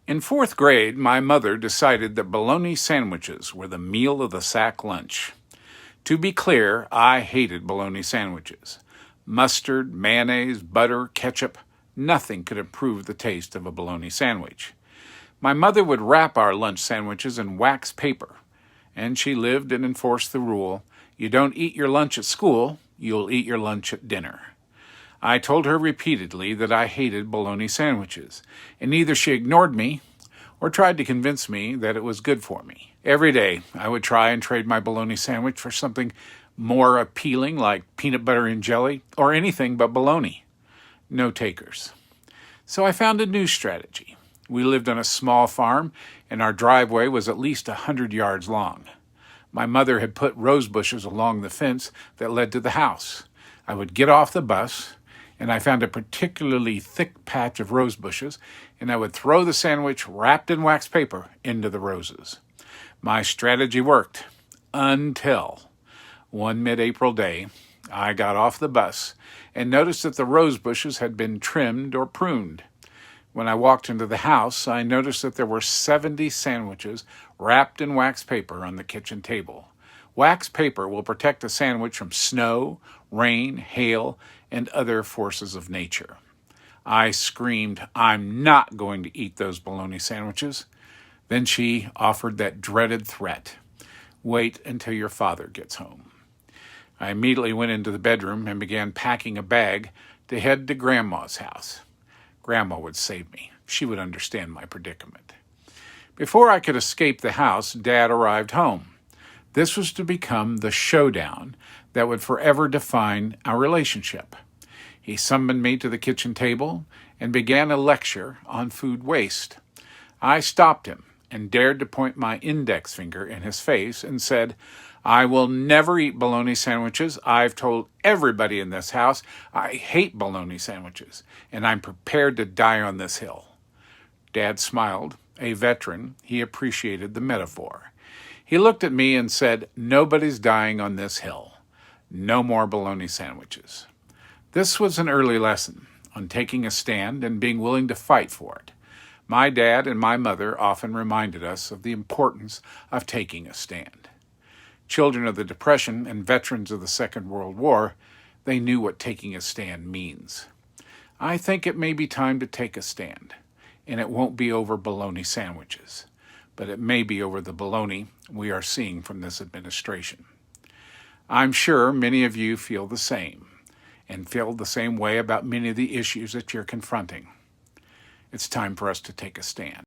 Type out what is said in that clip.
In fourth grade, my mother decided that bologna sandwiches were the meal of the sack lunch. To be clear, I hated bologna sandwiches. Mustard, mayonnaise, butter, ketchup, nothing could improve the taste of a bologna sandwich. My mother would wrap our lunch sandwiches in wax paper, and she lived and enforced the rule, you don't eat your lunch at school, you'll eat your lunch at dinner. I told her repeatedly that I hated bologna sandwiches, and either she ignored me or tried to convince me that it was good for me. Every day, I would try and trade my bologna sandwich for something more appealing like peanut butter and jelly or anything but bologna. No takers. So I found a new strategy. We lived on a small farm, and our driveway was at least 100 yards long. My mother had put rosebushes along the fence that led to the house. I would get off the bus, and I found a particularly thick patch of rose bushes, and I would throw the sandwich wrapped in wax paper into the roses. My strategy worked until one mid-April day, I got off the bus and noticed that the rose bushes had been trimmed or pruned. When I walked into the house, I noticed that there were 70 sandwiches wrapped in wax paper on the kitchen table. Wax paper will protect a sandwich from snow, rain, hail, and other forces of nature. I screamed, I'm not going to eat those bologna sandwiches. Then she offered that dreaded threat. Wait until your father gets home. I immediately went into the bedroom and began packing a bag to head to Grandma's house. Grandma would save me. She would understand my predicament. Before I could escape the house, Dad arrived home. This was to become the showdown that would forever define our relationship. He summoned me to the kitchen table and began a lecture on food waste. I stopped him and dared to point my index finger in his face and said, I will never eat bologna sandwiches. I've told everybody in this house I hate bologna sandwiches, and I'm prepared to die on this hill. Dad smiled. A veteran, he appreciated the metaphor. He looked at me and said, nobody's dying on this hill. No more bologna sandwiches. This was an early lesson on taking a stand and being willing to fight for it. My dad and my mother often reminded us of the importance of taking a stand. Children of the Depression and veterans of the Second World War, they knew what taking a stand means. I think it may be time to take a stand, and it won't be over bologna sandwiches, but it may be over the bologna we are seeing from this administration. I'm sure many of you feel the same, and feel the same way about many of the issues that you're confronting. It's time for us to take a stand.